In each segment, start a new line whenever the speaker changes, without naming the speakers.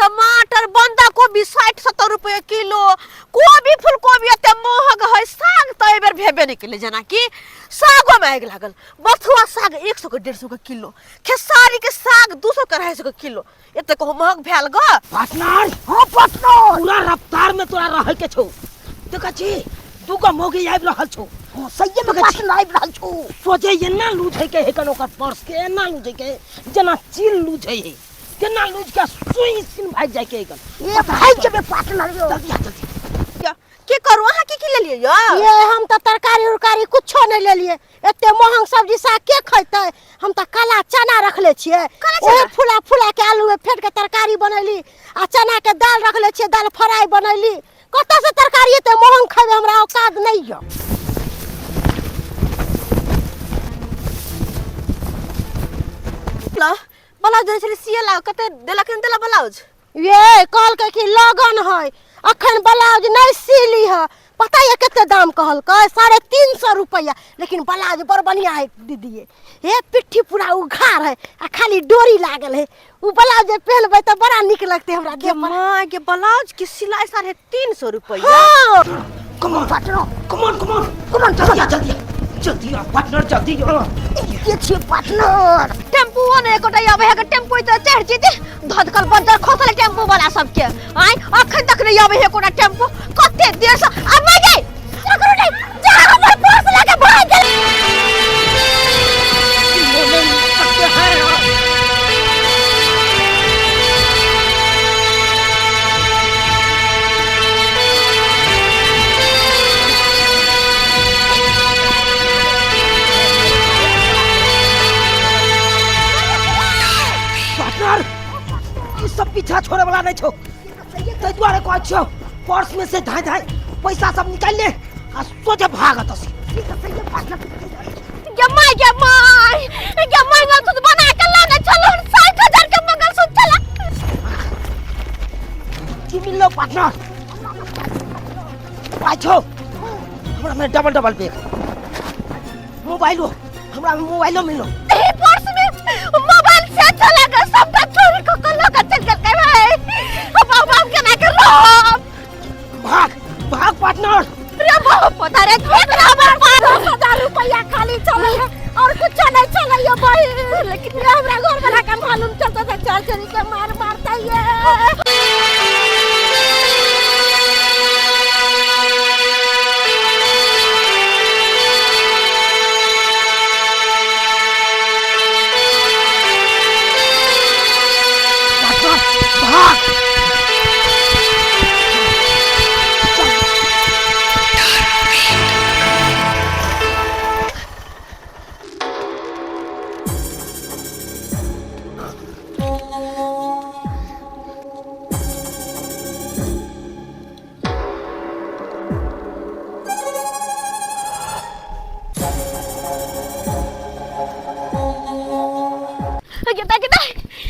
टमाटर बंदा गोभी 60-70 रुपये किलो, कोबी फूल कोबी एते महंग है। साग तो एबर भेबे नहीं केले, जना कि सागो में आग लागल। बथुआ साग 100 के 150 के किलो, खेसारी के साग 200 के 250 के किलो, एते को महंग भेल ग
पार्टनर। हां पार्टनर, पूरा रफ्तार में तोरा रह के छौ। देखा छी दुगो मोगी आबि रहल छौ। हां सही में पार्टनर आबि रहल छौ। सोचे एना लूझे के है, कन ओकर पर्स के एना लूझे के जना चील लूझे है, केना लूझ के सुई सिन भाग जाए के है।
ये भाग जेबे पार्टनर।
जल्दी आ जल्दी।
के करू अहाँ की ले लिए
ये हम तो तरकारी उरकारी कुछो नहीं ले लिए। एते महंग सब्जी साग के खैते। हम तो काला चना रखले छिए, ओ फुला फुला के आलू में फेट के तरकारी बनैली, आ चना के दाल रखले छिए, दाल फ्राई बनैली। कत से तरकारी एते महंग खाबे, हमरा औकात नहीं है।
ब्लाउज दे छली सियला, कते देला के देला ब्लाउज?
ये कल के कि लगन है, अखन ब्लाउज नहीं सिली है। पता है कितने दाम कहल के? 350 रुपया। लेकिन ब्लाउज बड़ बढ़िया है दीदी। ये पिट्ठी पूरा उघार है, आ खाली डोरी लागल है। उ ब्लाउज पहनबे तो बड़ा निक लगते हमरा देह पर।
मां के ब्लाउज की सिलाई 350 रुपया।
हां
come on partner, come on come on come on, जल्दी आ जल्दी जल्दी आ पार्टनर, जल्दी आ।
ये छे पार्टनर।
टेम्पू ने कोटा आबे है के टेम्पू तो चढ़ जेते धधकल बंदर खोसले टेम्पू वाला सब के। आई अखन तक नहीं आबे है कोटा टेम्पू, कते देर से अब मैं गई करू नहीं जा, हमर पर्स लेके भाग गेल।
सब पीछा छोड़े वाला नहीं छो। तै द्वारे कहै छौ पर्स में से धाय धाय पैसा सब निकाल ले आ सोचे भागत हसी।
गमाई ना तू बना के लाना। चलो 60,000 के मंगलसूत्र चला।
की मिल लो पार्टनर। पाइ छौ हमरा में डबल बैग मोबाइलो, हमरा में मोबाइलो मिलो।
ए पर्स में मोबाइल से चला गया, सबका चोरी को कल्ला का चल गया भाई। अब के ना कर लो।
भाग भाग पार्टनर।
रे बाप पता रे देख रहा हमारे 12,000 रुपया खाली चले है और कुछ नहीं चले ये भाई। लेकिन हमरा घर वाला का मालूम चलता था, चार चोरी के मार मारता है।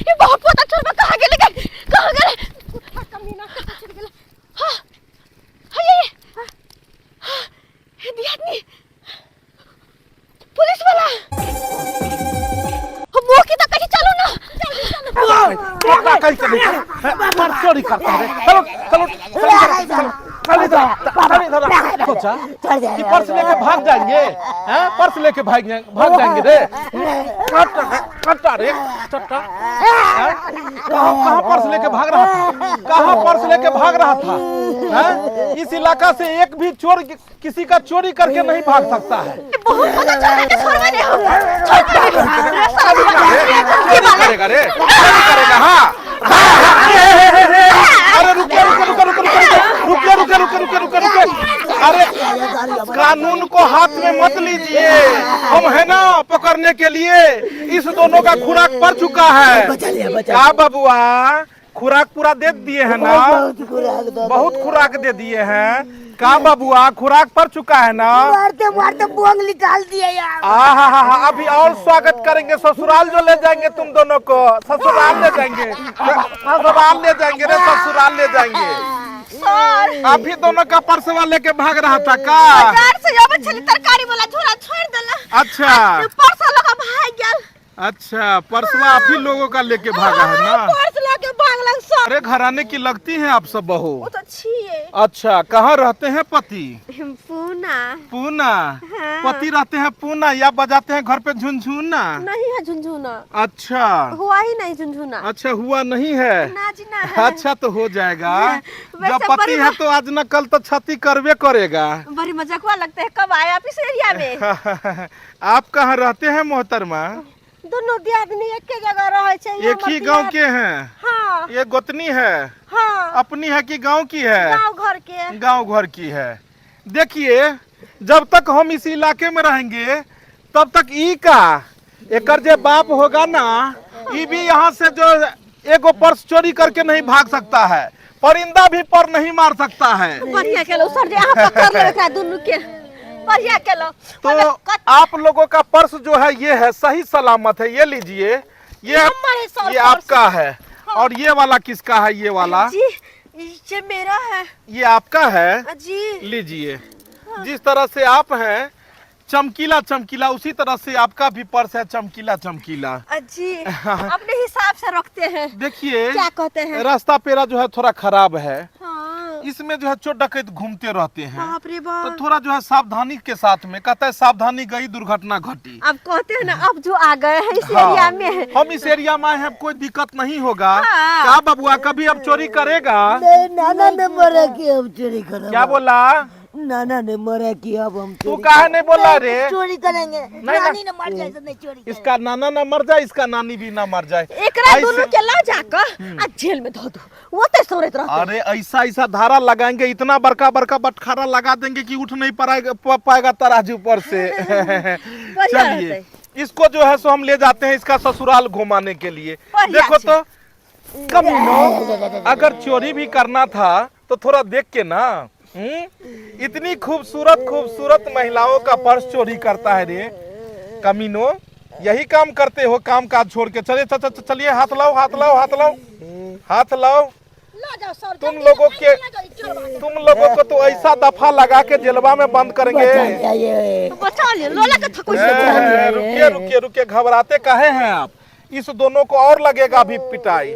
ये बहुत पता चल में कहां गेले कमीना कहां चल गेले। हां ये दियादनी पुलिस वाला वो की तो कहीं चलो ना, जल्दी चलो।
क्या कहीं चले पर चोरी करता है। चलो चलो चलो सोचा कि पर्स लेके भाग जाएंगे, हैं पर्स लेके भाग जाएंगे रे। कट्टा रे कट्टा, कहाँ पर्स लेके भाग रहा था, कहाँ पर्स लेके भाग रहा था, हैं? इस इलाका से एक भी चोर किसी का चोरी करके नहीं भाग सकता है।
बहुत पता चल रहा है छोड़वा दे।
करेगा रे करेगा। हाँ अरे रुकिए रुकिए। अरे कानून को हाथ में मत लीजिए, हम है ना पकड़ने के लिए। इस दोनों का खुराक पड़ चुका है। क्या बबुआ खुराक पूरा दे दिए है ना? बहुत खुराक दे दिए हैं। का बबुआ खुराक पड़ चुका है ना?
मारते बुंग निकाल दिए यार।
अभी और स्वागत करेंगे, ससुराल जो ले जाएंगे तुम दोनों को, ससुराल ले जाएंगे रे, ससुराल ले जाएंगे। अभी दोनों का परसवा लेके भाग रहा था का?
बाजार से जब छली तरकारी वाला झोला छोड़ देला।
अच्छा
परसा लगा भाग गेल।
अच्छा परसवा आप ही लोगों का लेके भागा है ना?
पर्स लेके भागलन सब।
अरे घराने की लगती हैं आप सब बहू।
वो तो छिए
अच्छा, कहाँ रहते हैं पति?
पूना।
पूना।
हाँ।
पति रहते हैं पूना या बजाते हैं घर पे झुनझुना?
नहीं है झुनझुना।
अच्छा
हुआ ही नहीं झुनझुना।
अच्छा, हुआ नहीं है।
ना जी ना है।
अच्छा तो हो जाएगा।
वैसे
जब पति
बड़ी
है तो आज न कल तो क्षति करवे करेगा।
बड़ी मजाकवा लगता है। कब आए आप इस एरिया में?
आप कहाँ रहते हैं मोहतरमा?
दोनों दियादनी एक के जगह रहे छे।
एक ही गांव के हैं?
हाँ
ये गोतनी है?
हाँ
अपनी है कि गांव की है?
गांव घर के।
गांव घर की है। देखिए, जब तक हम इस इलाके में रहेंगे तब तक ई का एकर जे बाप होगा ना, ई भी यहाँ से जो एगो पर्स चोरी करके नहीं भाग सकता है। परिंदा भी पर नहीं मार सकता है।
बढ़िया के लो सर जी, आप पकड़ ले रखा दोनों के। बढ़िया के लो।
तो आप लोगों का पर्स जो है ये है, सही सलामत है। ये लीजिए, ये आपका है। और ये वाला किसका है? ये वाला
जी ये मेरा है
ये आपका है।
जी।
लीजिए। जिस तरह से आप हैं चमकीला चमकीला, उसी तरह से आपका भी पर्स है चमकीला चमकीला।
जी अपने हिसाब से रखते हैं।
देखिए,
क्या कहते हैं?
रास्ता पेरा जो है थोड़ा खराब है।
हाँ।
इसमें जो है चोर डकैत घूमते रहते हैं।
बाप रे बाप।
तो थोड़ा जो है सावधानी के साथ में, कहता है सावधानी गई दुर्घटना घटी।
अब कहते हैं ना, अब जो आ गए हैं इस
हाँ,
एरिया में।
हम इस एरिया में आए हैं, कोई दिक्कत नहीं होगा।
हाँ।
क्या बबुआ, कभी अब चोरी करेगा?
नाना ने मरे कि अब चोरी करेंगे।
क्या बोला?
नाना ने मरे कि अब हम
तू काहे नहीं बोला रे?
चोरी करेंगे। नानी ने मर जाए तो नहीं चोरी करेंगे।
इसका नाना ना मर जाए, इसका नानी भी ना मर जाए।
एकरा दोनों के ला जाकर आज जेल में धो दो। वो तो सोचते रहते हैं।
अरे ऐसा ऐसा धारा लगाएंगे, इतना बड़का बड़का बटखारा लगा देंगे कि उठ नहीं पाएगा तराजू पर से। चलिए, इसको जो है सो हम ले जाते हैं इसका ससुराल घुमाने के लिए। देखो तो कमीनो, अगर चोरी भी करना था तो थोड़ा देख के ना। इतनी खूबसूरत खूबसूरत महिलाओं का पर्स चोरी करता है रे कमीनो। यही काम करते हो, काम काज छोड़ के। चलिए चलिए, हाथ लाओ हाथ लाओ हाथ लाओ हाथ लाओ। तुम लोगों को तो ऐसा दफा लगा के जेलवा में बंद करेंगे।
बचा ले लोला के थकुच से।
रुकिए रुकिए रुकिए, घबराते काहे हैं आप? इस दोनों को और लगेगा अभी पिटाई।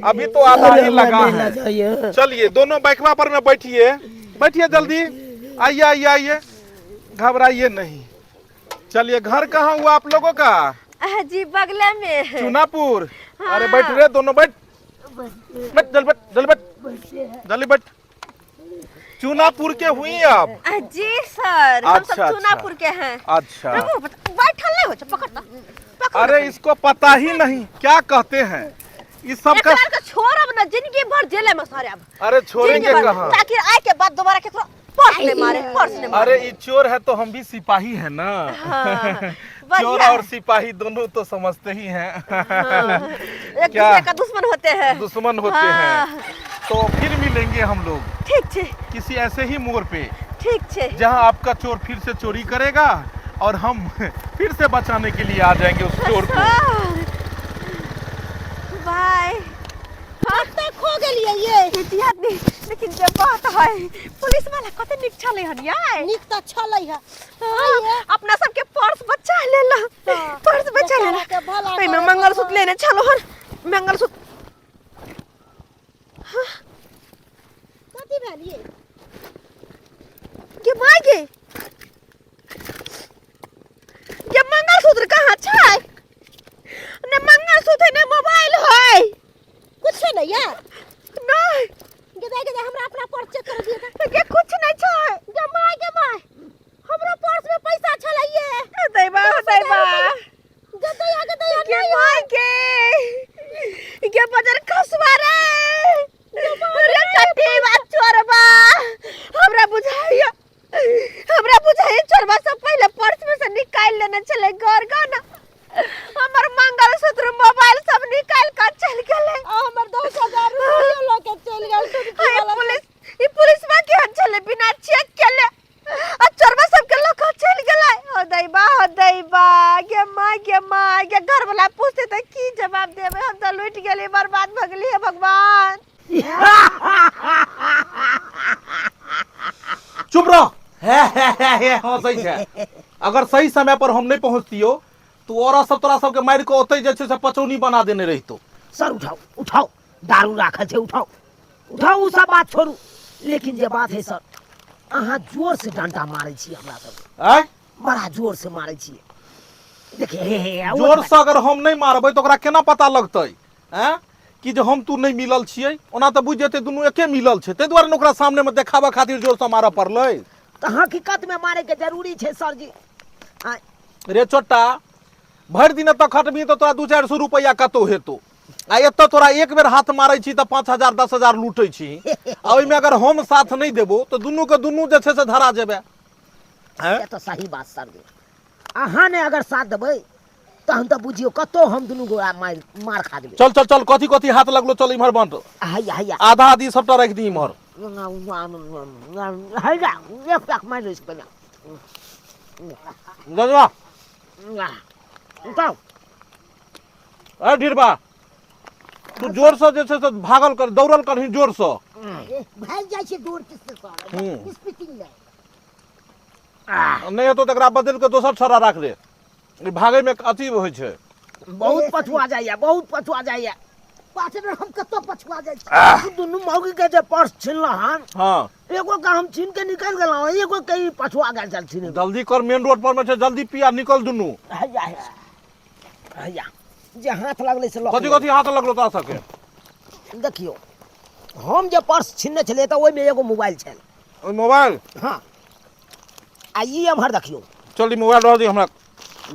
अभी तो आधा ही लगा है। चलिए, दोनों बाइकवा पर में बैठिए, बैठिए जल्दी। आइए आइए आइए, घबराइए नहीं। चलिए, घर कहाँ हुआ आप लोगों का?
जी बगले में है।
चुनापुर।
हाँ।
अरे बैठ रे दोनों, बैठ बैठ जल्दी बैठ जल्दी बैठ जल्दी बैठ। चुनापुर के हुई आप?
जी सर, हम सब
अच्छा,
चुनापुर के हैं।
अच्छा।
बैठल नहीं हो पकड़ता।
अरे इसको पता ही नहीं क्या कहते हैं इस सब का।
छोड़ अब ना, जिंदगी भर जेल में सारे। अब
अरे छोड़ेंगे कहाँ?
ताकि आए के बाद दोबारा के पर्स ले मारे, पर्स ले मारे।
अरे ये चोर है तो हम भी सिपाही है ना।
हाँ,
चोर और सिपाही दोनों तो समझते ही हैं।
हाँ, एक
क्या?
दूसरे का दुश्मन होते हैं।
दुश्मन होते
हाँ।
हैं। तो फिर मिलेंगे हम लोग
ठीक छे,
किसी ऐसे ही मोड़ पे,
ठीक छे।
जहां आपका चोर फिर से चोरी करेगा और हम फिर से बचाने के लिए आ जाएंगे उस चोर को।
बाय।
तो खो गेलिए ये
इतिहादी, लेकिन जब बात है पुलिस वाला कते निक छले हनिया।
निक त छलै है।
अपना सबके पर्स बचा लेला। पर्स बचा लेला। पे में मंगलसूत्र लेने चलो हर। मंगलसूत्र
कथी भेलिए?
के मागे ये मंगलसूत्र कहाँ छै? ने मंगलसूत्र ने मोबाइल है
कुछ नहीं यार।
नहीं
गदा हमरा अपना पर्स चेक कर दिए था।
के कुछ नहीं छै।
जमाय हमरा पर्स में पैसा छलैये।
दैबा दैबा
गदा
के मागे के बजर खसवा रे। रे कटी बात चोरबा। हमरा बुझाइया चोरबा सब पहले पर्स में से निकाल लेने चले घर गाना। हमर मंगलसूत्र मोबाइल सब निकाल कर चल गेले।
हमर 10,000 रुपया लेके चल गेल टुटकी वाला।
ई पुलिस में के चले बिना चेक केले। आ चोरबा सब के लोग चल गेले। हो दैबा के मां के घर वाला पूछते त की जवाब देबे? हम त लूट गेली, बर्बाद भ गेली है भगवान।
चुप रहो। हाँ सही है। अगर सही समय पर हम नहीं पहुंचतियो तो और सब तोरा सबके मार के ओतै जे छै से पचौनी बना देने रहितो।
सर उठाओ उठाओ, दारू राखल छै उठाओ उठाओ उ सब बात छोड़ू लेकिन जे बात है सर अहाँ जोर से डंडा मारै छी हमरा सब
आय
बड़ा जोर से मारै छी देखिए हे
जोर से अगर हम नहीं मारबै तो ओकरा केना पता लगतै हैं कि जे हम तू नहीं मिलल छियै ओना तो बुझ जेतै दुनू एके मिलल छै तै दुआरे ओकरा सामने में देखाबा खातिर जोर से मारऽ पड़लै
तो हकीकत में मारे के जरूरी छै सर जी
रे छोटा भरि दिन तक खटबी तो तोरा 200-400 रुपया कतौ हेतौ आ एतऽ तोरा एक बेर हाथ मारै छी तऽ 5,000-10,000 लूटै छी आ ओइमे अगर हम साथ नहीं देबो तो दुनू के दुनू जे छै से धरा जेबै हैं
ये तो सही बात सर जी अहाँ ने अगर साथ देबै तहन तो बुझियो कतो हम दुनू गोरा मार खा देबै
चल चल चल कथी कथी हाथ लगलो चल इम्हर बंट
हैया हैया
आधा आधी सबटा राख दी इम्हर
हैया एक पैक मार लै छी पहिले
जजवा
उठाओ
ए ढिरबा तू जोर से जे छै से भागल कर दौड़ल करही जोर से
भाग जाइ छै दूर किससे सर स्पीकिंग ले
नहीं हेतौ तऽ एकरा बदल के दोसर छड़ा राख दे ई भागे में अथी होइ छै
बहुत पछुआ जाइए
पाछे में हम कतो पछुआ जाइ छै
दुनू मौगी के जे पर्स छीनल हन
हाँ
एगो का हम छीन के निकल गेलहुं एगो के ही पछुआ गेल चल छीन
जल्दी कर मेन रोड पर में छै जल्दी पिया निकल दुनू
हैया हैया हैया जे हाथ लगले से
कथी कथी हाथ लगलो तोरा सबके
देखियो हम जे पर्स छीनने छलिए तऽ ओइमे एगो मोबाइल छल
ओइ मोबाइल
हाँ आ ई एम्हर देखियो
चल ई मोबाइल रह दी हमरा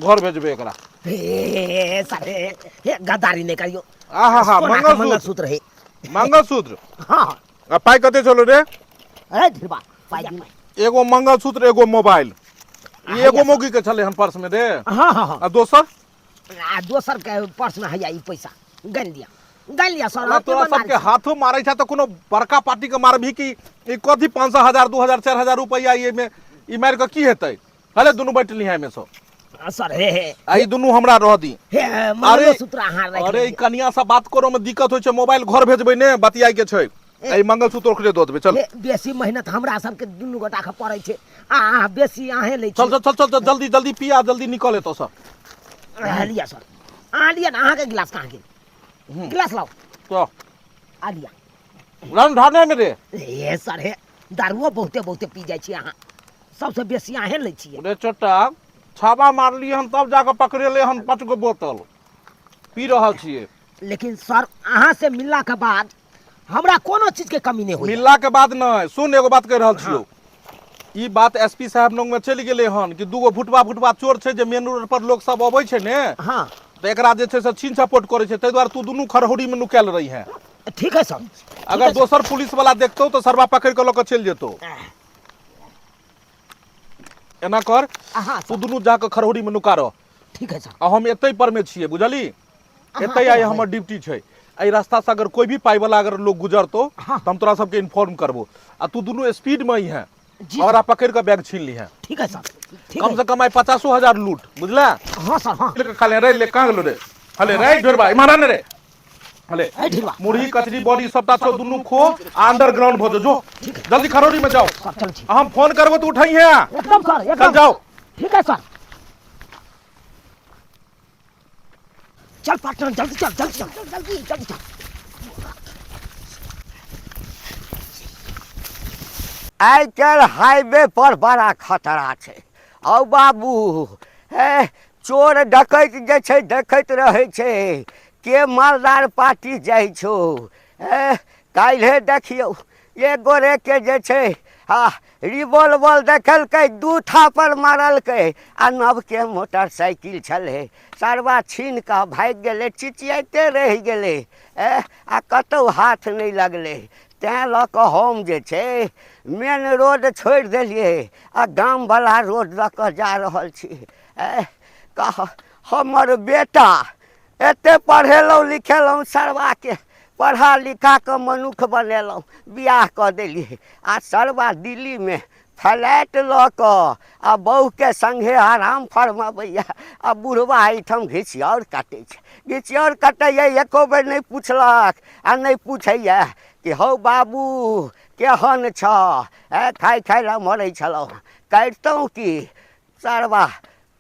घर भेजबे एकरा
हे सारे हे गद्दारी नहीं करियो
आहा हा
मंगलसूत्र है
मंगलसूत्र
हाँ
आ पाई कते चलो रे
अरे ढिरबा पाई दी
एगो मंगलसूत्र एगो मोबाइल ई एगो मोगी के छले हन पर्स में रे
हाँ हाँ हाँ
आ दोसर
आ दोसर के पर्स में हैया ई पैसा गन लिया सर
तोरा सबके हाथों मारै छै तऽ कोनो बड़का पार्टी के मारभी कि ई कथी 500,000 2,000 4,000 रुपया ई में ई मार के की हेतै हले दुनू बैठ लिहा में सो
सर हे
आई दुनू हमरा रह दी
हे मंगलसूत्र अहाँ रख
अरे ई कनिया से बात करो में दिक्कत होय छै मोबाइल घर भेजबै ने बतियाई के छै आई मंगलसूत्र ओकरे दऽ देबै चल
बेसी मेहनत हमरा सबके दुनू गोटा के पड़ै छै आ बेसी अहे लै
चल चल चल चल जल्दी जल्दी पिया जल्दी निकल एतो सब
लिया सर आ लिया ना अहाँ के गिलास कहाँ गेल गिलास लाओ
तो
आ लिया
रन ढाने में रे
हे सर हे दारुओ बहुते पी जाइ छी अहाँ सबसे बेसी अहे लै छियै
रे चट्टा छापा मारली हन तब जाके पकड़ेले हन 5 गो बोतल पी रहल छियै
लेकिन सर अहाँ से मिलला के बाद हमरा कोनो चीज के कमी नहीं होई
मिलला के बाद नहीं सुन एगो बात कह रहल छियो ई बात एसपी साहब नंग में चल गेले हन कि दूगो फुटबा चोर छै जे मेन रोड पर लोग सब अबै छै ने
हाँ
तो एकरा जे छै से छीन सपोर्ट करे छै तै द्वारे तू दुनू खरहोड़ी में नुकाल रही है
ठीक है सर
अगर दोसर पुलिस वाला देखतो तो सरवा पकड़ के लोग चल जेतो एना कर
हाँ
तू दुनू जाके खरहोड़ी में नुका रह
ठीक है सर
आ हम एतै पर में छियै बुझली एतै आई हमर ड्यूटी छै एहि रास्ता से अगर कोई भी पाई वाला अगर लोग गुजरतो तो हम तोरा सबके इन्फॉर्म करबो आ तू दुनू स्पीड में ही है और आप पकड़ के बैग छीन ली है
ठीक है सर
कम से कम आई 50,000 लूट बुझला
हाँ सर हाँ
खाले रे ले कहां गेलो रे हले रे ढोरबा इमारा ने रे हले
ढिरबा
मुरही कचरी बॉडी सबटा छो दुनू खो अंडरग्राउंड भजो जो जल्दी खरौड़ी में जाओ
चल ठीक
हम फोन करबो तो उठाई है
एकदम सर
कल
एकदम
जाओ
ठीक है सर चल पार्टनर जल्दी चल
आइ काल्हि हाईवे पर बड़ा खतरा छै औ बाबू हे चोर डकैत जे छै देखैत रहै छै के मालदार पार्टी जाइ छौ काल्हे देखियौ एगो रे के जे छै रिवॉल्वर देखलकै 2 थापर मारलकै आ नवके मोटरसाइकिल छलै सरवा छीन कऽ भागि गेलै चिचियाइते रहि गेलै आ कतहु हाथ नहि लगलै तैँ लऽ कऽ हम जे छै मेन रोड छोड़ि देलियै आ गामवला रोड लऽ कऽ जा रहल छी कह हमर बेटा एते पढ़ेलहुँ लिखेलहुँ सरवाके पढ़ा लिखा कऽ मनुख बनेलहुँ बियाह कऽ देलियै आ सरवा दिल्लीमे फ्लैट लऽ कऽ आ बहुके सङ्गे आराम फरमबैया आ बुढ़वा एहिठाम घिसियौर काटै छै घिसियौर कटैया एको बेर नहि पुछलक आ नहि पूछैया कि हौ बाबू केहन छ खाइ लए मरै छलहुँ करितहुँ कि सरवा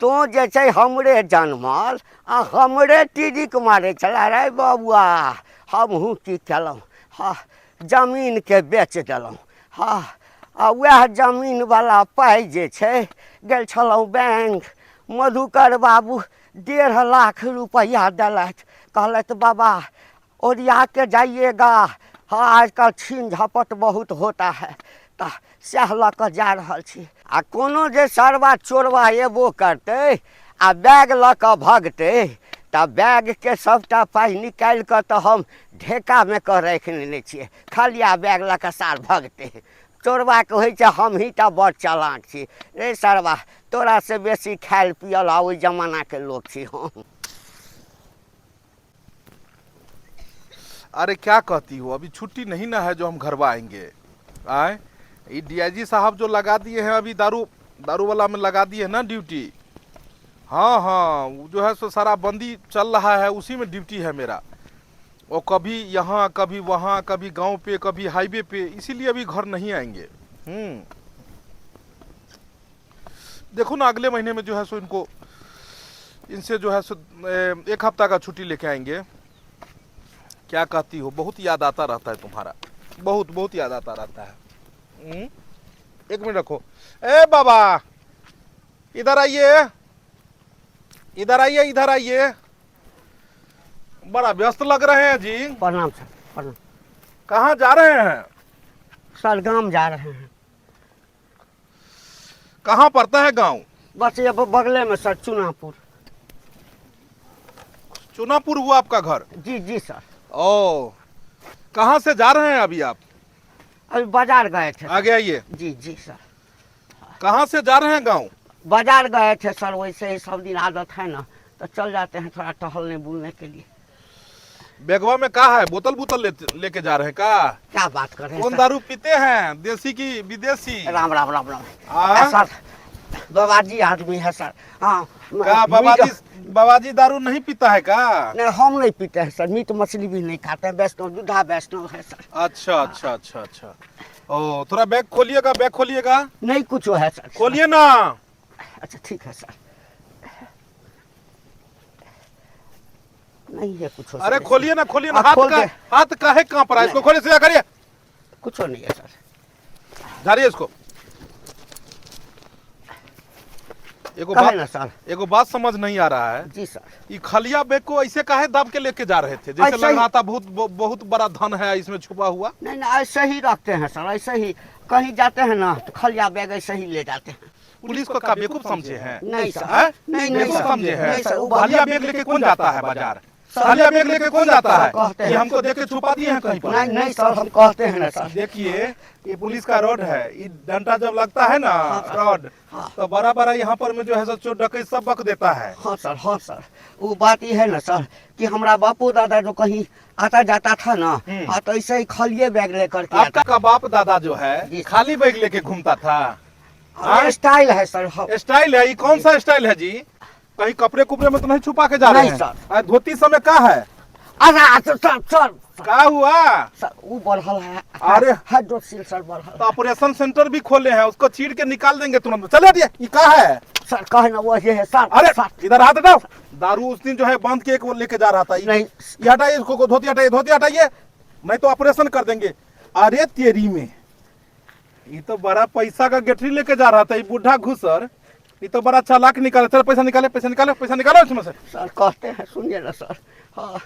तो जे छै हमरे जन्मल आ हमरे टिरिक मारै छलै रे बबुआ हमहूँ की केलहुँ हाँ जमीनके बेच देलहुँ हाँ आ वएह जमीनवला पाइ जे छै गेल छलहुँ बैंक मधुकर बाबू 1.5 लाख रुपया देलथि कहलथि बाबा ओरिया के जाइएगा हाँ आजकल छीन झपट बहुत होता है तऽ सएह लऽ कऽ जा रहल छी आ कोनो जे सरवा चोरवा एबो करतै आ बैग लऽ कऽ भगतै तऽ बैगके सबटा पाइ निकालि कऽ तऽ हम ढेकामे कऽ राखि लेने छियै खालिया बैग लऽ कऽ सार भगतै चोरबाके होइ छै हमही टा बड़ चालाक छी रे सरवा तोरा से बेसी खायल पियल आ ओहि जमानाके लोक छी हम।
अरे क्या कहती हो, अभी छुट्टी नहीं ना है जो हम घर आएंगे। आए ये डीआईजी साहब जो लगा दिए हैं अभी दारू वाला में लगा दिए है ना ड्यूटी। हाँ हाँ वो जो है सो सारा बंदी चल रहा है उसी में ड्यूटी है मेरा। वो कभी यहाँ कभी वहाँ कभी गांव पे कभी हाईवे पे, इसीलिए अभी घर नहीं आएंगे। देखो ना अगले महीने में जो है सो इनसे जो है सो 1 हफ्ता का छुट्टी लेके आएंगे। क्या कहती हो, बहुत याद आता रहता है तुम्हारा, बहुत बहुत याद आता रहता है। 1 मिनट रखो। ए बाबा इधर आइए, इधर आइए, इधर आइए। बड़ा व्यस्त लग रहे हैं जी।
प्रणाम सर प्रणाम।
कहाँ जा रहे हैं?
सर गांव जा रहे हैं।
कहाँ पड़ता है गांव?
बस ये बगले में सर चुनापुर।
चुनापुर हुआ आपका घर?
जी जी सर।
ओ कहाँ से जा रहे हैं अभी आप?
अभी बाजार गए थे।
आगे आइए।
जी जी सर।
कहाँ से जा रहे हैं गांव?
बाजार गए थे सर, वैसे ही सब दिन आदत है ना तो चल जाते हैं थोड़ा टहलने बुलने के लिए।
बेगवा में क्या है, बोतल बोतल लेके जा रहे हैं का?
क्या बात कर रहे हैं
कौन
सर?
दारू पीते हैं, देसी की विदेशी?
राम राम राम राम।
हाँ?
सर बाबाजी आदमी है सर। हाँ
क्या बाबाजी दारू नहीं पीता है का?
नहीं हम नहीं पीते हैं सर, मीट मछली भी नहीं खाते हैं, वैष्णव दूधा वैष्णव है सर।
अच्छा अच्छा अच्छा अच्छा। ओ थोड़ा बैग खोलिएगा, बैग खोलिएगा।
नहीं कुछ है सर।
खोलिए ना।
अच्छा ठीक है सर। नहीं है कुछ।
अरे खोलिए ना, खोलिए ना।
आप
हाथ काहे कांप रहा है? इसको खोलिए, सीधा करिए।
कुछ नहीं है सर।
झाड़िए इसको। एगो बात समझ नहीं आ रहा है
जी सर।
ये खलिया बैग को ऐसे काहे दाब के लेके जा रहे थे? जैसे लग रहा था बहुत बड़ा धन है इसमें छुपा हुआ।
नहीं नहीं ऐसे ही रखते हैं सर, ऐसे ही कहीं जाते हैं ना तो खलिया बैग ऐसे ही ले जाते हैं।
पुलिस को क्या बेवकूफ समझे हैं?
नहीं सर। नहीं
बेवकूफ समझे हैं?
नहीं सर।
खलिया बैग लेके कौन जाता है बाजार? खलिया बैग लेके कौन जाता है? ये हमको देख के छुपा दिए हैं कहीं पर?
नहीं नहीं सर हम कहते हैं ना सर।
देखिए ये पुलिस का रोड है, ये डंडा जब लगता है ना रोड तो बड़ा बड़ा यहाँ पर में जो है चोर डकैत सब बक देता है।
हाँ सर हाँ सर। वो बात ये है ना सर कि हमारा बापू दादा जो कहीं आता जाता था ना तो ऐसे ही खलिए बैग लेकर के आता।
आपका बाप दादा जो है खाली बैग लेके घूमता था?
स्टाइल है सर।
स्टाइल है? ये कौन सा स्टाइल है जी? कहीं कपड़े कुपड़े में तो नहीं छुपा के जा रहे हैं?
सर।
धोती समय का है?
अरे सर
क्या हुआ?
सर वो बढ़ल है।
अरे
हाइड्रोसिल सर बढ़ल।
तो ऑपरेशन सेंटर भी खोले हैं, उसको चीर के निकाल देंगे तुरंत। चले ये क्या है?
सर कहे ना वो ये है सर।
अरे इधर हाथ हटाओ। दारू उस दिन जो है बांध के एक वो लेके जा रहा था।
नहीं
ये हटाइए इसको, धोती हटाइए, धोती हटाइए, नहीं तो ऑपरेशन कर देंगे। अरे तेरी में ये तो बड़ा पैसा का गठरी लेके जा रहा था ये बुढ़ा घुसर। ये तो बड़ा चालाक निकाले। चल पैसा निकाले, पैसा निकालो, पैसा निकालो इसमें से।
सर कहते हैं सुनिए ना सर। हाँ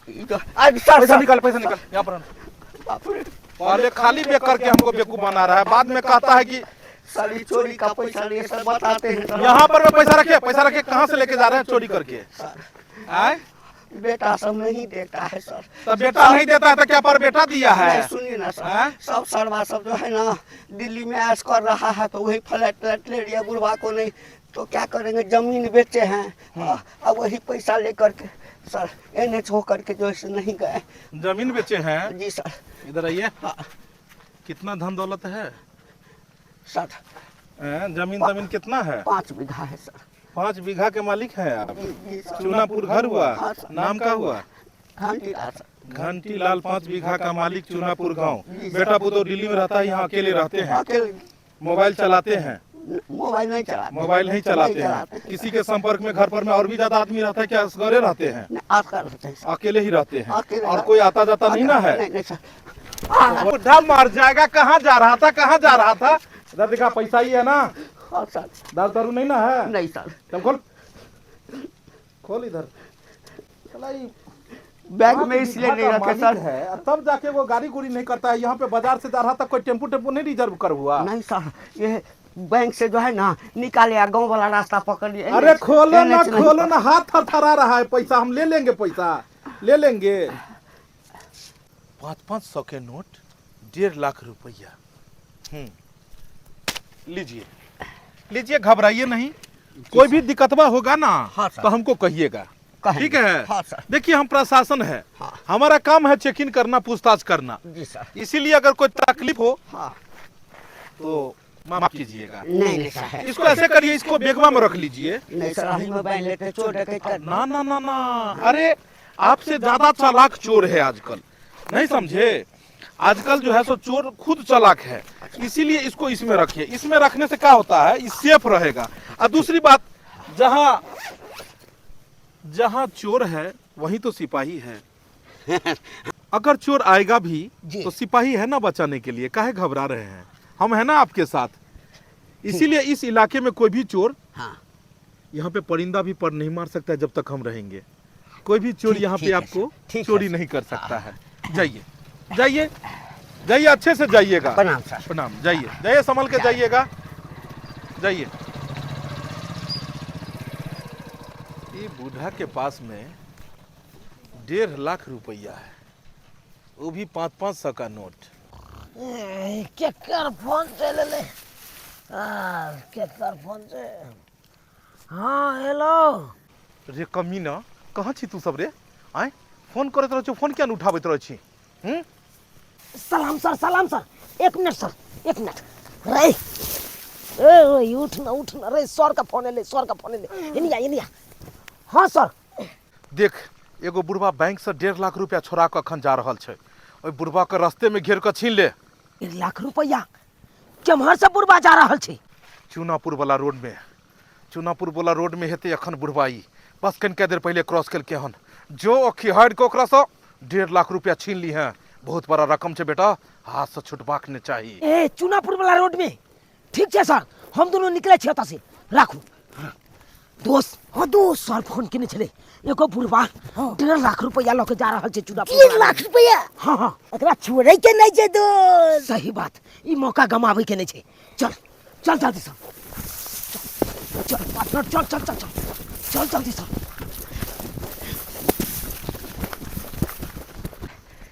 पैसा निकाल, पैसा निकाल यहाँ पर। पहले खाली बैग करके हमको बेवकूफ बना रहा है, बाद में कहता है कि
सर चोरी का पैसा नहीं सर बताते हैं।
यहाँ पर पैसा रखे, पैसा रखे। कहाँ से लेके जा रहे हैं चोरी करके?
सर बेटा सब नहीं देता है सर।
तो बेटा नहीं देता है तो क्या पर बेटा दिया है?
सुनिए ना सर, सब सरवा सब जो है ना दिल्ली में ऐश कर रहा है तो वही फ्लैट ले लिया बुढ़वा को, नहीं तो क्या करेंगे जमीन बेचे हैं अब वही पैसा लेकर के सर NH होकर के जो है नहीं गए।
जमीन बेचे हैं?
जी सर।
इधर आइए। कितना धन दौलत है
सर?
जमीन कितना है?
5 बीघा है सर।
5 बीघा के मालिक हैं आप? चुनापुर घर हुआ? नाम क्या हुआ? घंटी लाल 5 बीघा का मालिक, चुनापुर गांव। बेटा पुतो दिल्ली में रहता है, यहाँ अकेले रहते हैं, मोबाइल चलाते हैं।
मोबाइल नहीं चलाते।
मोबाइल नहीं चलाते हैं। किसी के संपर्क में घर पर में और भी ज्यादा आदमी रहता है क्या? असगरे रहते हैं?
आपका रहते हैं।
अकेले ही रहते हैं
अकेले
और कोई आता जाता नहीं ना है?
नहीं सर।
बुढ़ा मर जाएगा। कहाँ जा रहा था? कहाँ जा रहा था? इधर देखा, पैसा ही है ना?
हाँ सर।
दाल दारू नहीं ना है?
नहीं सर।
तुम खोल, खोल इधर। चला ये
बैग में इसलिए नहीं रखे सर
है, तब जाके वो गाड़ी गुड़ी नहीं करता है। यहाँ पे बाजार से जा रहा था, कोई टेम्पू टेम्पू नहीं रिजर्व कर हुआ?
नहीं सर, ये बैंक से जो है ना निकाले, गांव वाला रास्ता पकड़ लिए।
अरे खोलो ना, खोलो ना, हाथ थरथरा रहा है। पैसा हम ले लेंगे, पैसा ले लेंगे। 500 के नोट, 1.5 लाख रुपया। लीजिए लीजिए, घबराइए नहीं। कोई भी दिक्कतवा होगा ना
हाँ सर।
तो हमको कहिएगा, ठीक है?
हाँ सर।
देखिए हम प्रशासन है,
हाँ।
हमारा काम है चेक इन करना, पूछताछ करना।
जी सर।
इसीलिए अगर कोई तकलीफ हो
हाँ।
तो माफ कीजिएगा।
नहीं सर।
इसको ऐसे करिए, इसको बेगवा में रख लीजिए।
नहीं सर, हम मोबाइल लेके चोर डकैत कर।
ना ना ना ना, अरे आपसे ज्यादा चालाक चोर है आजकल, नहीं समझे? आजकल जो है सो चोर खुद चालाक है, इसीलिए इसको इसमें रखिए। इसमें रखने से क्या होता है, इस सेफ रहेगा। और दूसरी बात, जहाँ जहाँ चोर है वहीं तो सिपाही है। अगर चोर आएगा भी तो सिपाही है ना बचाने के लिए। काहे घबरा रहे हैं? हम है ना आपके साथ। इसीलिए इस इलाके में कोई भी चोर,
हाँ।
यहाँ पे परिंदा भी पर नहीं मार सकता है जब तक हम रहेंगे। कोई भी चोर यहाँ पे आपको चोरी नहीं कर सकता है। जाइए जाइए जाइए, अच्छे से जाइएगा।
प्रणाम सर।
प्रणाम। जाइए जाइए, संभल के जाइएगा। जाइए। ये बूढ़ा के पास में 1.5 लाख रुपया है, वो भी 500 का नोट।
केकर फोन से ले ले। केकर फोन से। हाँ हेलो।
रे कमीना, कहाँ छी तू सब रे? आए फोन करत रह, फोन क्या नहीं उठाबैत रह छी?
सलाम सर, सलाम सर। 1 minute sir, 1 minute. रे ए उठना रे, सर का फोन ले, सर का फोन ले। इनिया। हाँ सर।
देख, एगो बुढ़वा बैंक से 1.5 लाख रुपया छोड़ा के अखन जा रहल छै। ओइ बुढ़वा के रास्ते में घेर के छीन ले।
1 लाख रुपया केम्हर से बुढ़वा जा रहल छै?
चूनापुर वाला रोड में। चूनापुर वाला रोड में हेते अखन बुढ़वाई। बस कनिक देर पहले क्रॉस केलके हन। जो अखी हट के ओकरा से 1.5 लाख रुपया छीन ली है। बहुत बड़ा रकम छै बेटा, हाथ से छुटबाक नहीं चाहिए।
ए चूनापुर वाला रोड में? ठीक छै सर, हम दोनों निकले छी ओतऽ से। राखू। दोस्त, हाँ दोस्त, सर फोन केने छले। एगो बुढ़वा 1.5 लाख रुपया लऽ के जा रहल छै चूनापुर।
1 लाख रुपया?
हाँ।
एकरा छोड़े के नहीं छै दोस्त।
सही बात, ई मौका गमावे के नहीं छै। चल जल्दी सर। चल पार्टनर, चल जल्दी सर।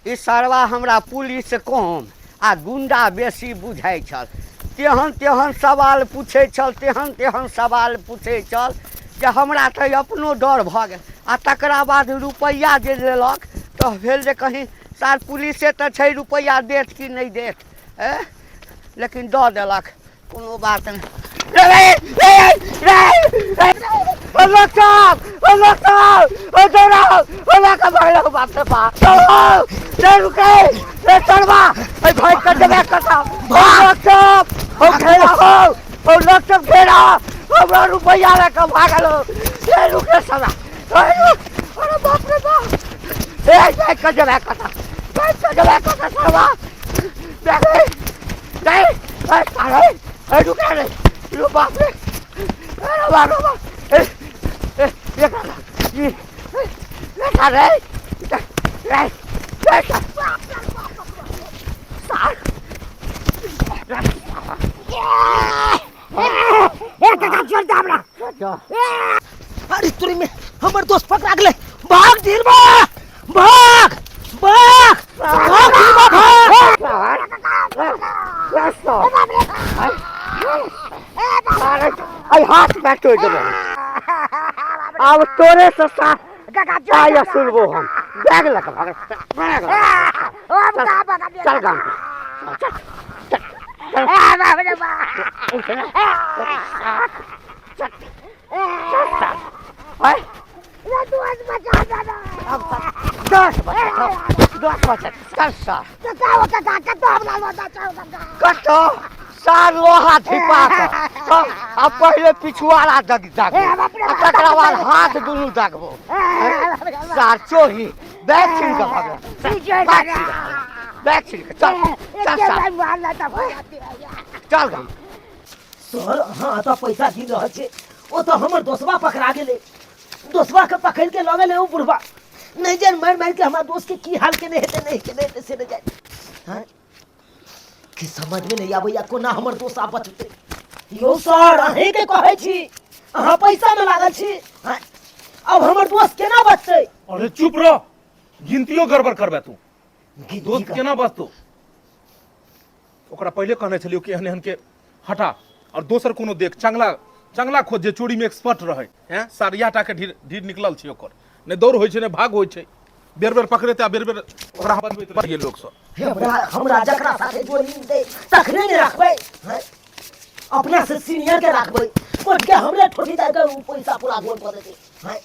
ई सरवा हमरा पुलिस कम आ गुंडा बेसी बुझाइ छल। तेहन सवाल पूछे छल, तेहन सवाल पूछे छल जे हमरा तऽ अपनो डर भऽ गेल। आ तकरा बाद रुपैआ जे लेलक तऽ भेल जे कहीं सर पुलिसे तऽ छै, रुपैआ देत कि नहीं देत। लेकिन दऽ देलक, कोनो बात नहीं। रुपया लेकर भागल रुके सदा। अरे बाप रे बाप,
अरे तुरी में हमर दोस्त पकड़ा गेले। भाग धीरबा, भाग भाग भाग धीरबा, भाग।
हाथ में टोट देबो। अब तोरे से चाय सुनबो हम। बैग लग चल गाँव। सार लोहा धिपा के अब पहले पिछुआरा दागबो तकरा बाद हाथ दुनू दागबो सार चोरी बैग छीन के भागल बैग छीन के चल चल गा
सर हाँ तो पैसा दी रह छे ओ तो हमर दोस्तवा पकड़ा गेले दोस्तवा के पकड़ के लगे ले बुढ़वा नहीं जान मार मार के हमार दोस्त के की हाल के नहीं के से न जाए हां कि समझ में नहीं आबैया कोना हमर दोस्त आ बचते यो सर अहे के कहै छी अहाँ पैसा में लागल छी अब हमर दोस्त केना बचतै
अरे चुप रह गिनतियो गड़बड़ करबे तू दोस्त केना बचतो ओकरा पहले कहने छलियो कि एहन एहन के हटा और दोसर कोनो देख चंगला खोज जे चोरी में एक्सपर्ट रहे हैं सारियाटा के ढीर निकलल छै ओकर ने दौड़ होय छै ने भाग होय छै बेर बेर पकड़े त बेर बेर ओकरा बनबैत रहिए लोग सब
हमरा जकरा साथे जोड़ी दे तखने ने रखबै अपना से सीनियर के रखबै कोट के हमरे ठोठी दे के पैसा पूरा गोल कर देते हैं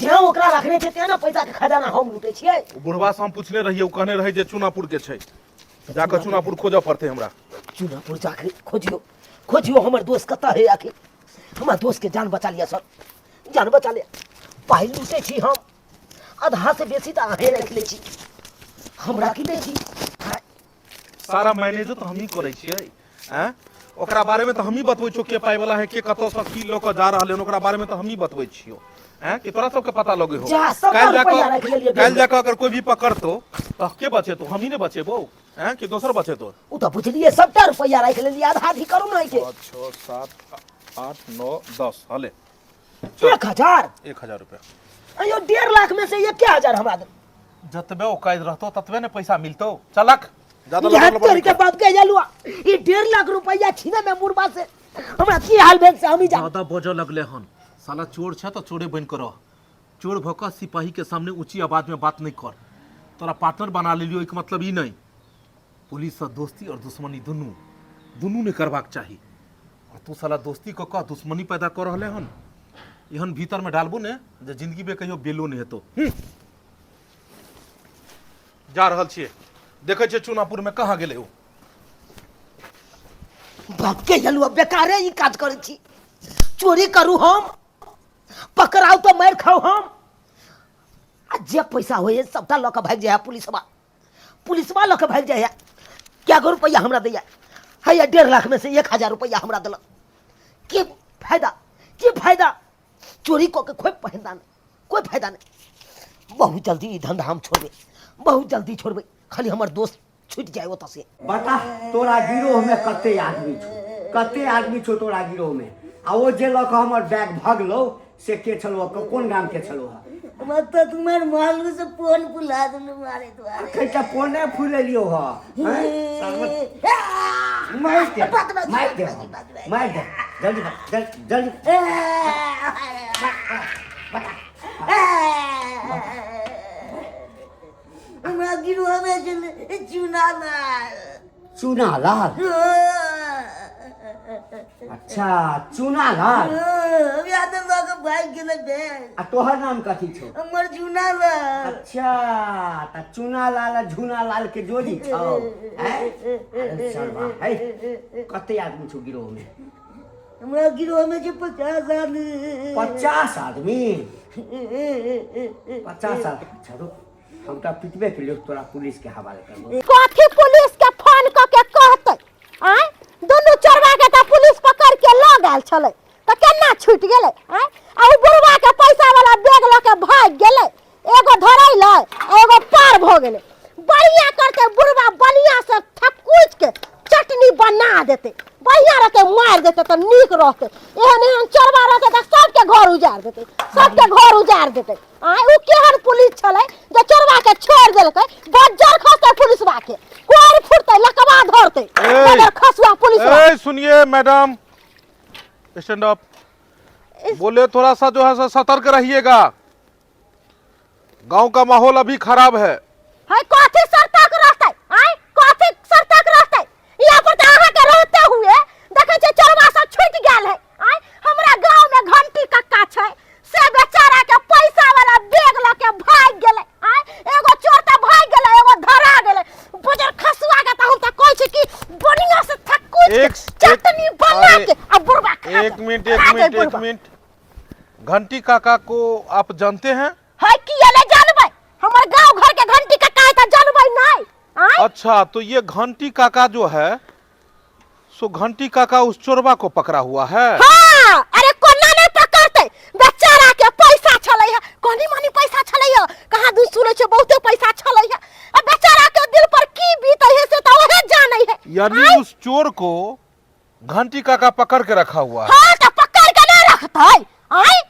जे ओकरा रखने छै तेना पैसा के खजाना हम लूटे छियै
बुढ़वा से हम पूछले रहिए ओ कहने रहे जे चुनापुर के छै जाकर चुनापुर खोजऽ पड़ते हमरा
चुनापुर जाके खोजियो हमर दोस्त कत है आखिर हमर दोस्त के जान बचा लिया सर जान बचा लिया पाई लूटे छी हम आधा से बेसी त अहे रख ले छी हमरा की दे छी
सारा मैनेज तो हम ही करे छियै हैं ओकरा बारे में तो हम ही बतबै छियो के पाई वाला है के कतो से की लोग जा रहल है ओकरा बारे में तो हम ही बतबै छियो हैं कि तोरा सब के पता लगे हो कल जाकर अगर कोई भी पकड़तो तो के बचे तो हम ही ने बचेबो हैं कि दोसर बचे तो
उ तो बुझलिए सबटा रुपया रख लेलिए आधा आधी करू ना के
6 7 8 9 10 हले
1000
रुपया
अयो 1.5 लाख में से 1000 हमरा दे
जतबे औकात रहतो ततबे ने पैसा मिलतो चलक ज्यादा
लोग के बात कह जालुआ ई 1.5 लाख रुपया छीने में मुरबा से हमरा की हाल भेल से हम ही जान
ज्यादा बोझ लगले हन साला चोर छ तो चोरे बन कर रह चोर भका सिपाही के सामने ऊंची आवाज में बात नहीं कर तोरा पार्टनर बना ले लियो एक मतलब ई नहीं पुलिस से दोस्ती और दुश्मनी दोनों ने करबाक चाहिए और तू साला दोस्ती को कह दुश्मनी पैदा कर रहले हन एहन भीतर में डालबो ने जे जिंदगी में कहियो बेलो नहीं हेतो जा रहल छिए देखे छे चुनापुर में कहां गेले हो
बाप के जलुआ बेकारे ई काज करे छी चोरी करू हम पकड़ाऊ तो मार खाऊ हम आ जे पैसा होए सबटा ल के भाग जाय पुलिसवा ल के भाग जाय क्या गो रुपया हमरा दैया है 1.5 लाख में से 1000 रुपया हमरा दल के फायदा चोरी को के कोई फायदा नहीं बहुत जल्दी ई धंधा हम छोड़बे खाली हमर दोस्त छूट जाए ओत से
बता तोरा गिरोह में कते आदमी छो तोरा गिरोह में आ वो जे लक हमर बैग भगलो से के छलो कोन गाम के छलो
मत तो तुम्हारे मालूम से फोन फुला दूं मारे तुम्हारे
कैसा फोने फुले लियो हो मार दे जल्दी
हमरा गिरो में
चूना लाल अच्छा चूना लाल
या तो लोग भाई गेले बे
आ तोहर नाम कथी छौ
हमर चूना लाल
अच्छा त चूना लाल झूना लाल के जोड़ी छौ अरे सरवा है कते आदमी छौ गिरोह में
हमरा गिरोह में जे 50 आदमी
50 आदमी 50 आदमी छोड़ो हम तो पिटबे के लिए तोरा पुलिस के हवाले करबो
कथी पुलिस के फोन क के कहतै आय दोनों चोरवा के त पुलिस पकड़ के ल गेल छले त केना छूट गेलै आय आ उ बुढ़वा के पैसा वाला बैग ल के भाग गेलै एगो धरैलै एगो पार भ गेलै बढ़िया करते बुढ़वा बलिया से ठकुच के चटनी बना देते बढ़िया रहते मार देते तो नीक रहते एहन चोरवा रहते तो सबके घर उजाड़ देते आय उ केहन पुलिस छलै जे चोरवा के छोड़ देलकै बज्जर खसते पुलिसवा के कोर फुटते लकवा धरते अगर खसवा पुलिसवा
ए सुनिए मैडम स्टैंड अप बोले थोड़ा सा जो है सतर्क रहिएगा गांव का माहौल अभी खराब है
कथी सतर्क रहते आय कथी सतर्क रहते यहाँ पर तो अहाँ के रहते हुए देखे छे चोरवा सब छूट गेल है आय हमरा गांव में घंटी कक्का छै से बेचारा के पैसा वाला बैग ल के भाग गेले आय एगो चोर त भाग गेले एगो धरा गेले बजर खसुआ के त हम त कहै छी कि बढ़िया से ठक्कू चटनी बना के अब बुढ़वा खा
एक मिनट घंटी काका को आप जानते हैं?
है कि ये ले जानबै हमर गांव घर के घंटी काका है त जानबै नहीं आय
अच्छा, तो ये घंटी काका जो है सो घंटी काका उस चोरबा को पकड़ा हुआ है।
हां अरे कोना नहीं पकड़ते बेचारा के पैसा छलै है कोनी मानी पैसा छलै है कहां दूर सुनै छै बहुते पैसा छलै है अब बेचारा के दिल पर की बीतै है से त ओहे जानै है।
यानी उस चोर को घंटी काका पकड़ के रखा हुआ है।
हां त पकड़ के नहीं रखतै आय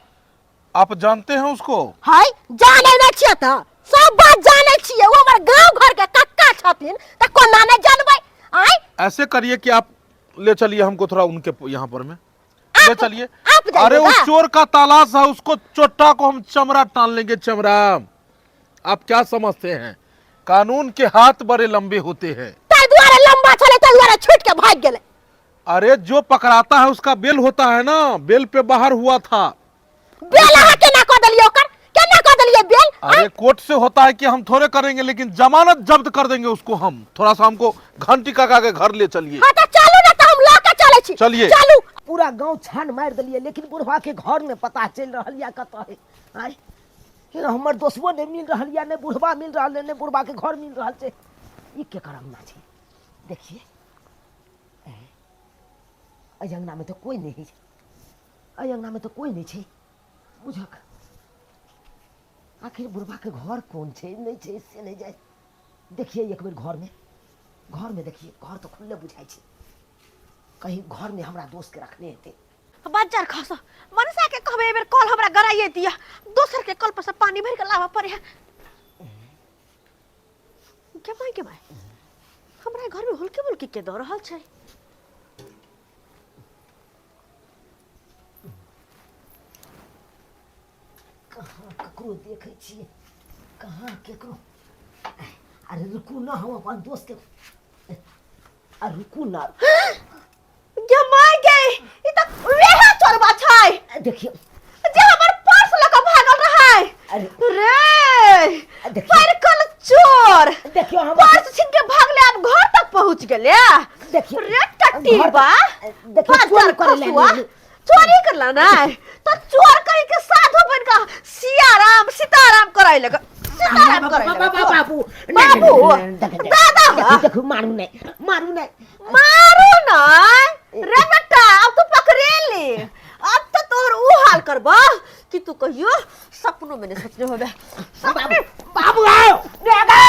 आप जानते हैं उसको?
हाय जानै नै छियै त सब बात जानै छियै ओ हमर गांव घर के कक्का छथिन त कोना नै जानबै आय
ऐसे करिए कि आप ले चलिए हमको थोड़ा उनके यहाँ पर में ले चलिए।
आप जाइएगा?
अरे उस चोर का तलाश है, उसको चोट्टा को हम चमड़ा टान लेंगे चमड़ा। आप क्या समझते हैं कानून के हाथ बड़े लंबे होते हैं।
ताई द्वारा लंबा चले ताई द्वारा छूट के भाग गेले।
अरे जो पकड़ाता है उसका बेल होता है ना, बेल पे बाहर हुआ था।
बेल हा के ना क देलियो ओकर केना क देलियो बेल?
अरे कोर्ट से होता है कि हम थोड़े करेंगे, लेकिन जमानत जब्त कर देंगे उसको हम। थोड़ा सा हमको घंटी काका के घर ले चलिए।
हां त चलू ना त हम लाके चलै छी।
चलिए।
चलू
पूरा गांव छान मार दिलिए लेकिन बुढ़वा के घर में पता चल रहल या कत है। आय फिर हमर दोस्तों ने मिल रहल या ने बुढ़वा मिल रहल ने बुढ़वा के घर मिल रहल छै। ई के करम ना छै देखिए अजंगना में तो कोई नहीं है, अजंगना में तो कोई नहीं है बुझक। आखिर बुढ़वा के घर कौन छै नहीं छै से नहीं जाए। देखिए एक बेर घर में देखिए घर तो खुले बुझाई छै, कहीं घर में हमरा दोस्त के रखने हेते।
बाजार खस मनसा के कहबे एबेर कल हमरा गराइए दिया दोसर के कल पर से पानी भर के लावा पड़े है। के भाई हमरा घर में हुलकी बुलकी के दो रहल छै।
कहाँ ककरो देखे छिए कहाँ केकरो। अरे रुकू ना हम अपन दोस्त के अरे रुकू ना
जमाई गए ई त वेहा चोरबा छै।
देखिए
जे हमर पर्स लक भागल रहै।
अरे
रे पर कल चोर
देखियो हम
पर्स छीन के भागले अब घर तक पहुंच गेले।
देखिए
रे टट्टी बा
देखिए चोर करे ले
चोरी करला ना तो चोर कहीं के साधु बन का सियाराम सीताराम कराई लगा। सीताराम कराई लगा
बाबू
दादा
देखो मारू नहीं
मारू ना रे बेटा अब तू पकड़े ले। अब तो तोर ऊ हाल करबा कि तू कहियो सपनों में नहीं सोचने होबे।
बाबू आओ देगा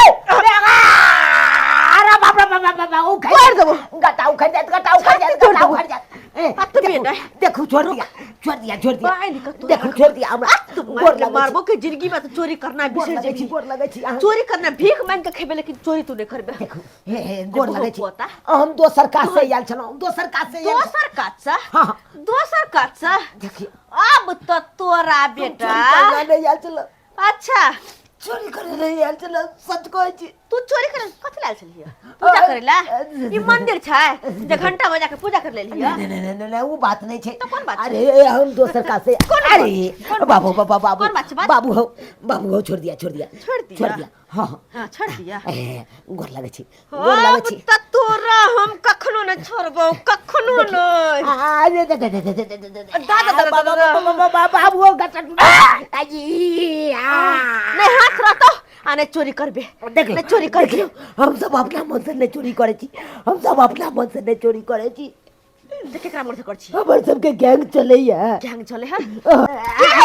अरे बाबा ओ
कर देबो
गटाऊ खा जा देखो छोड़ दिया देखो छोड़ दिया हमरा
गोर मारबो के जिंदगी में तो चोरी करना बिसर जेबी।
गोर लगे छी
चोरी करना भीख मांग के खेबे लेकिन चोरी तू नहीं करबे।
देखो हे गोर लगे छी हम दोसर काज से आयल छलो दोसर काज से हां
दोसर काज से
देखिए
अब तो तोरा बेटा
नहीं आयल छलो।
अच्छा
चोरी करे नहीं आयल छलो सच कहै छी।
तू चोरी करे कथि लाल छलिए पूजा करेला? ई मंदिर छै जे घंटा बजा के पूजा कर लेलिए।
नहीं वो बात नहीं छै।
तो कौन बात छै?
अरे हम दोसर का से अरे बाबू हो छोड़ दिया हां
हां छोड़ दिया।
गोर लगे छी गोर लगे छी
त तोरा हम कखनो न छोड़बो कखनो न।
अरे
दादा
बाबू गटट आजी
नहीं हाथ रखो आने चोरी करबे
देख
नहीं चोरी कर
देखियो हम सब अपना मन से नहीं चोरी करे छी हम सब अपना मन से नहीं चोरी करे छी।
देख केकरा मन से कर छी
हमर सबके गैंग चले है
गैंग चले है के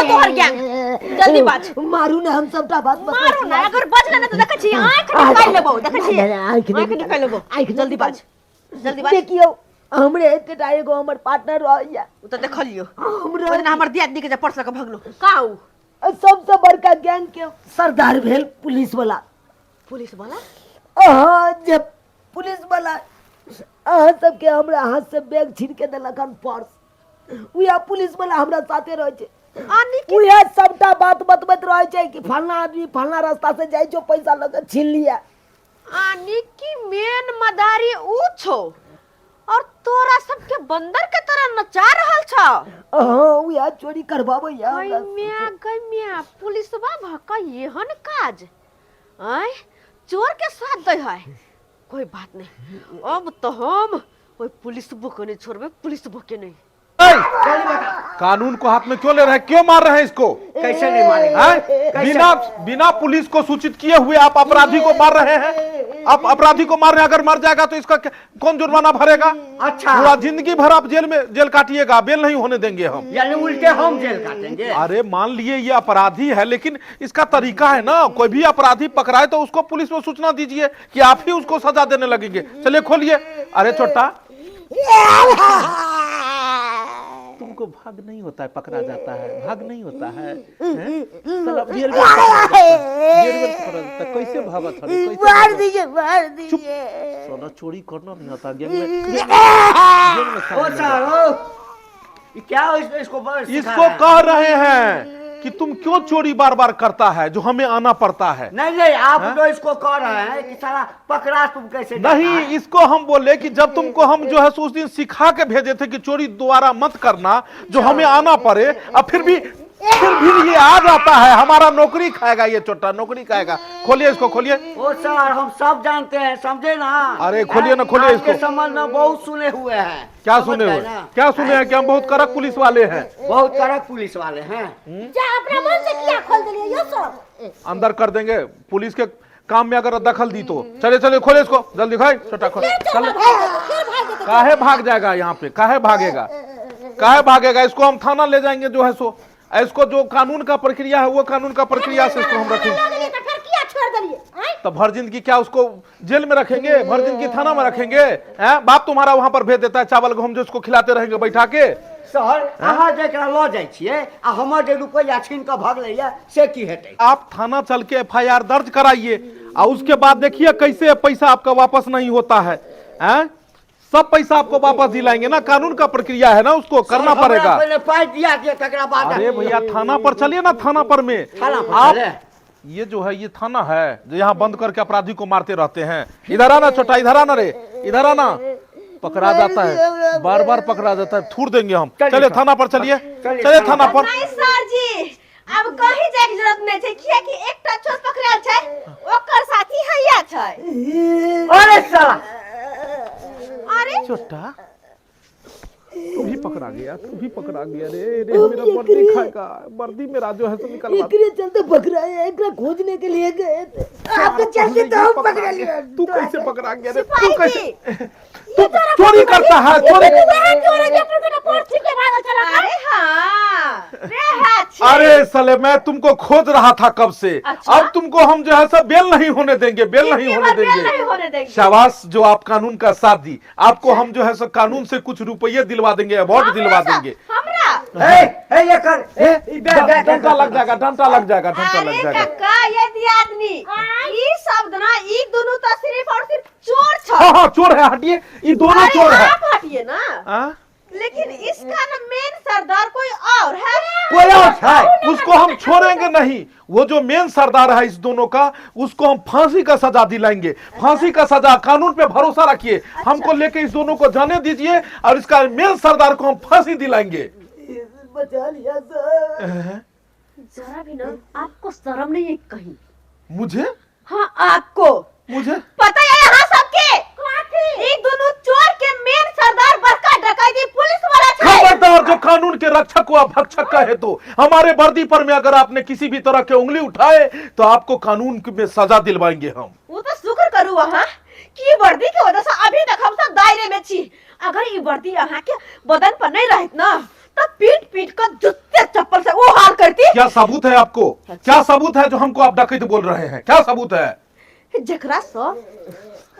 तोहर गैंग जल्दी बाज
मारू ना हम सबटा बात
मारू ना अगर बजले ना तो देख छी आंख निकाल लेबो देख छी आंख निकाल लेबो जल्दी बाज
देखियो हमरे एतेटा एगो हमर पार्टनर रहैया
उ त देख लियो हमरा ओजना हमर दियादनी के जे पर्स लके भगलो का उ
सबसे बड़का गैंग के सरदार भेल पुलिस वाला जब पुलिस वाला अहाँ सबके हमरा हाथ से बैग छीन के देलक हन पर्स उया पुलिस वाला हमरा साथे रहै छै
आनी
उया सबटा बात बतबैत रहै छै कि फलना आदमी फलना रास्ता से जाइ छो पैसा लगे छीन लिया।
आनी की मेन मदारी उ छो और तोरा सबके बंदर के तरह नचा रहल छ।
हां उया चोरी करबाबै या
गमिया पुलिसवा भका एहन काज आय चोर के साथ दै है कोई बात नहीं। अब तो हम ओए पुलिस बुक नहीं छोड़बे, पुलिस बुक के नहीं।
ए, कानून को हाथ में क्यों ले रहे हैं, क्यों मार रहे हैं इसको?
कैसे नहीं मारेंगे?
हैं? बिना बिना पुलिस को सूचित किए हुए आप अपराधी को मार रहे हैं। आप अपराधी को मार रहे हैं, अगर मर जाएगा तो इसका कौन जुर्माना भरेगा?
अच्छा।
पूरा जिंदगी भर आप जेल काटिएगा, बेल नहीं होने देंगे हम।
यानी उल्टे हम जेल काटेंगे?
अरे मान लिए ये अपराधी है, लेकिन इसका तरीका है ना, कोई भी अपराधी पकड़ाए तो उसको पुलिस में सूचना दीजिए कि आप ही उसको सजा देने लगेंगे। चलिए खोलिए। अरे छोटा, तुमको भाग नहीं होता है, पकड़ा जाता है, भाग नहीं होता है, साला जेल में कैसे भागत है?
मार दीजिए, मार
चुप,
दीजिए।
साला चोरी करना नहीं आता, गेम में
ओ सर, ओ, ये क्या इसको
इसको कह रहे हैं कि तुम क्यों चोरी बार बार करता है, जो हमें आना पड़ता है।
नहीं नहीं, आप तो इसको कह रहे हैं कि साला पकड़ा तुम कैसे
नहीं, इसको हम बोले कि जब तुमको हम जो है उस दिन सिखा के भेजे थे कि चोरी दोबारा मत करना, जो हमें आना पड़े, अब फिर भी ये आ जाता है। हमारा नौकरी खाएगा ये छोटा, नौकरी खाएगा। खोलिए इसको, खोलिए।
ओ सर, हम सब जानते हैं, समझे ना?
अरे खोलिए ना, खोलिए इसको।
संबंध में बहुत सुने हुए हैं।
क्या
समझ
सुने
गए
हुए?
ना?
क्या सुने हैं कि हम बहुत कड़क पुलिस वाले हैं,
बहुत कड़क पुलिस वाले हैं।
जा अपना मन से किया खोल दिलिए यो सब।
अंदर कर देंगे पुलिस के काम में अगर दखल दी तो। चले चले, खोले इसको जल्दी, खाए छोटा खोल। चल, काहे भाग जाएगा यहाँ पे, काहे भागेगा, काहे भागेगा? इसको हम थाना ले जाएंगे जो है सो। इसको जो कानून का प्रक्रिया है वो कानून का प्रक्रिया से इसको हम रखेंगे।
तो फिर किया छोड़ दिलिए?
तो भर जिंदगी क्या उसको जेल में रखेंगे, भर जिंदगी थाना में रखेंगे? हैं? बाप तुम्हारा वहां पर भेज देता है चावल गेहूं, जो उसको खिलाते रहेंगे बैठा के।
सर, अहाँ जेकरा लऽ जाइ छियै आ हमर जे रुपैया छीन कऽ भगलैया से की हेतै?
आप थाना चल के FIR दर्ज कराइए और उसके बाद देखिए कैसे पैसा आपका वापस नहीं होता है। हैं? सब पैसा आपको वापस दिलाएंगे ना, कानून का प्रक्रिया है ना, उसको करना पड़ेगा।
पहले पाई दिया के तकरा बाद।
अरे भैया थाना पर चलिए ना, थाना पर में
थाना पर
आप,
चले।
ये जो है ये थाना है जो यहाँ बंद करके अपराधी को मारते रहते हैं। इधर आना छोटा, इधर आना रे, इधर आना। पकड़ा जाता है, बार बार पकड़ा जाता है, थूर देंगे हम। चलिए थाना पर, चलिए चलिए थाना पर।
नहीं सर जी, अब कहीं जाए के जरूरत नहीं है, किया कि एकटा चोर पकड़ल छै, ओकर साथी हैया छै।
अरे साला,
अरे
छोटा तू भी पकड़ा गया, तू भी पकड़ा गया रे। रे मेरा वर्दी खाएगा, वर्दी मेरा जो है सो निकलवा।
एकरे चलते पकड़ा है, एकरा खोजने के लिए गए थे। आपके चलते तो हम पकड़ा लिए।
तू कैसे पकड़ा गया रे? तू
सिपाही
कैसे
जी,
तू चोरी करता है? चोरी।
अरे हाँ, रे हाँ छी।
अरे साले, मैं तुमको खोज रहा था कब से।
अच्छा?
अब तुमको हम जो है सब बेल नहीं होने देंगे, बेल नहीं होने
नहीं होने
देंगे।
देंगे।
शाबाश जो आप कानून का साथ दी। आपको हम जो है सब कानून से कुछ रुपये दिलवा देंगे, अवार्ड दिलवा देंगे।
हमरा
ये कर,
डंडा लग जाएगा, डंडा लग जाएगा, डंडा लग
अरे
जाएगा।
काका, ये दियादनी ई शब्द ना, ई दोनों तो सिर्फ और सिर्फ चोर छ।
हाँ हाँ चोर है, हटिए, ये दोनों
अरे
चोर है।
आप हटिए ना।
हाँ?
लेकिन इसका ना मेन सरदार कोई और है।
कोई और है?
उसको हम छोड़ेंगे नहीं। वो जो मेन सरदार है इस दोनों का, उसको हम फांसी का सजा दिलाएंगे। फांसी का सजा, कानून पे भरोसा रखिए। हमको लेके इस दोनों को जाने दीजिए और इसका मेन सरदार को हम फांसी दिलाएंगे।
बचा लिया सर।
जरा भी ना आपको शर्म नहीं है कहीं?
मुझे
हाँ आपको
मुझे
पता है यहाँ सबके ये दोनों चोर के मेन सरदार बड़का डकैती पुलिस वाला छै।
खबरदार, जो कानून के रक्षक को आप भक्षक कहे तो हमारे वर्दी पर में अगर आपने किसी भी तरह के उंगली उठाए तो आपको कानून में सजा दिलवाएंगे हम।
वो तो शुक्र करू वहाँ कि ये वर्दी की वजह से अभी तक हम सब दायरे में छी। अगर ये वर्दी यहाँ के बदन पर नहीं रहत ना तो पीट पीट कर जूते चप्पल से वो हाल करती।
क्या सबूत है आपको? क्या सबूत है जो हमको आप डकैत बोल रहे हैं? क्या सबूत है?
जकरा से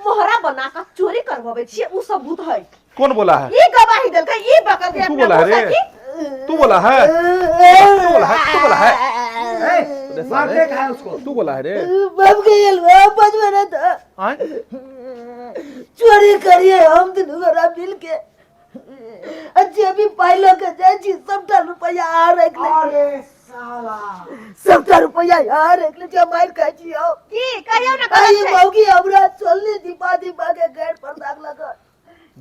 मोहरा बना कर चोरी करवावे छिए उ सबूत है।
कौन बोला है?
ये गवाही देलकै, ये बकत है
तू
अपना
बोला है रे?
मुंह
तू बोला है? तू बोला है? तू बोला है?
मारते का है उसको?
तू बोला है रे?
बाप के ये वापस बना था।
आए?
चोरी करिए हम दोनों बड़ा मिल के। अच्छे भी पाइलो के जाची सबटा रुपया आ रख ले।
अरे साला,
सबटा रुपया आ रख ले जो मार का जियो।
की कहियो ना
आई
गलत है।
मौगी हमरा चलने दीपा दीपा के गेट पर दाग लगा।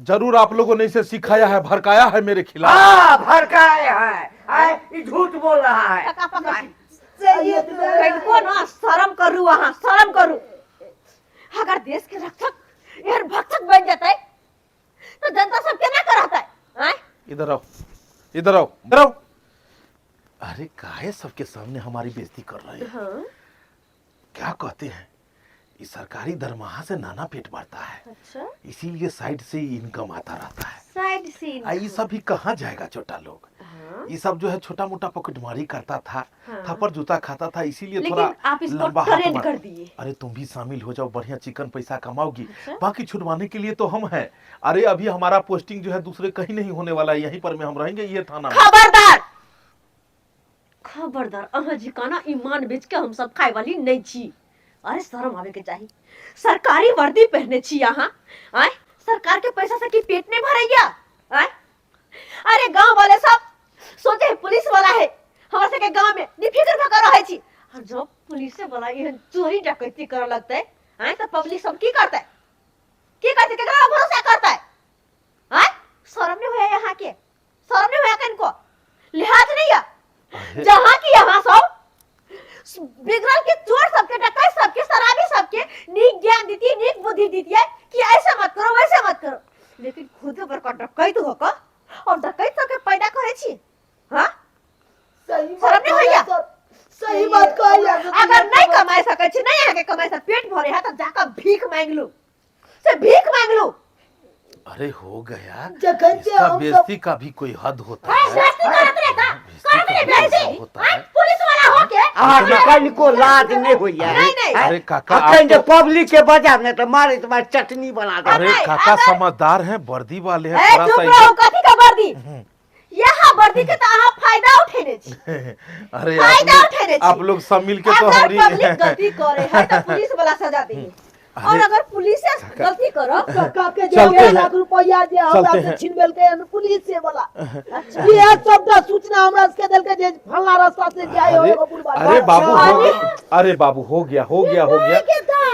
जरूर आप लोगों ने इसे सिखाया है, भड़काया है मेरे खिलाफ।
हाँ भड़काए है, ये झूठ बोल रहा है।
टका पकड़ कहीं ना शर्म करू, वहाँ शर्म करू। अगर देश के रक्षक यार भक्षक बन जाता है तो जनता
इधर आओ, इधर आओ, इधर आओ। अरे काहे सबके सामने हमारी बेइज्जती कर रहे हैं?
हाँ?
क्या कहते हैं, इस सरकारी दरमाहा से नाना पेट भरता है,
अच्छा,
इसीलिए साइड से ही इनकम आता रहता है।
साइड से
ये सब भी कहाँ जाएगा छोटा लोग?
हाँ?
ये सब जो है छोटा मोटा पॉकेटमारी करता था,
हाँ।
थप्पड़ जूता खाता था, इसीलिए
लेकिन
थोड़ा
आप इसको
लंबा हाथ
ट्रेंड
मार-
कर दिए।
अरे तुम भी शामिल हो जाओ, बढ़िया चिकन पैसा कमाओगी।
अच्छा।
बाकी छुड़वाने के लिए तो हम हैं। अरे अभी हमारा पोस्टिंग जो है दूसरे कहीं नहीं होने वाला है, यहीं पर में हम रहेंगे, ये थाना में।
खबरदार, खबरदार, अहाँ जिकाना ईमान बेच के हम सब खाए वाली नहीं छी। अरे शर्म आवे के चाहिए, सरकारी वर्दी पहने छी यहाँ। आय सरकार के पैसा से की पेट नहीं भरेगा? आय अरे गांव वाले सब सोचे है पुलिस वाला है, हमारे से के गांव में निफिकर भकर रहे छी। और जब पुलिस वाला ये चोरी डकैती करे लगता है, आय तो पब्लिक सब की करता है? की करते केकरा भरोसा करता है? आय शर्म नहीं होया यहाँ के? शर्म नहीं होया इनको? लिहाज नहीं है?
अरे,
जहाँ की यहाँ सब बिगड़ल के चोर सबके, डकैत सबके, शराबी सबके नीक ज्ञान देती है, नीक बुद्धि देती है कि ऐसे मत करो, वैसे मत करो। लेकिन खुद बड़का डकैत हो का और डकैत सबके पैदा करे छी। हाँ
सही
शर्म नहीं होइया?
सही बात कहलिया।
अगर नहीं कमाए सके छी, नहीं आके कमाए से पेट भरे है तो जाकर भीख मांग लो, से भीख मांग लो।
अरे हो गया,
जखन से
इसका
हम सब
बेइज्जती का भी कोई हद होता है।
बेइज्जती करत रहे का? करत रहे बेइज्जती?
होता है।
पुलिस वाला हो के
अहाँ को लाज नहीं होइया।
नहीं, नहीं।
अरे काका,
अखन
आप
जो पब्लिक के बजा में तो मारे तुम्हारी चटनी बना दे।
अरे
नहीं,
काका
अगर-
समझदार हैं, वर्दी वाले हैं,
ए
थोड़ा
चुप
सा
रहो, कथी का वर्दी? यहाँ वर्दी के तो अहाँ फायदा उठेने छी।
अरे
फायदा उठेने छी।
आप लोग सब मिलके तो
अगर
हमारी
पब्लिक गलती करे है तो पुलिस वाला सजा देंगे, और
अरे,
अगर पुलिस गलती करो
काका के
चलते
जो
हैं।
लाख रुपया जे हमरा
चलते
से
हैं।
छीन लेलकै हन पुलिस से वाला। ये सबटा सूचना हमरा से देलकै जे फलना रास्ता से जाय हो
अरे
एगो बुढ़वा।
अरे बाबू हो गया, अरे बाबू हो गया, हो गया, हो गया।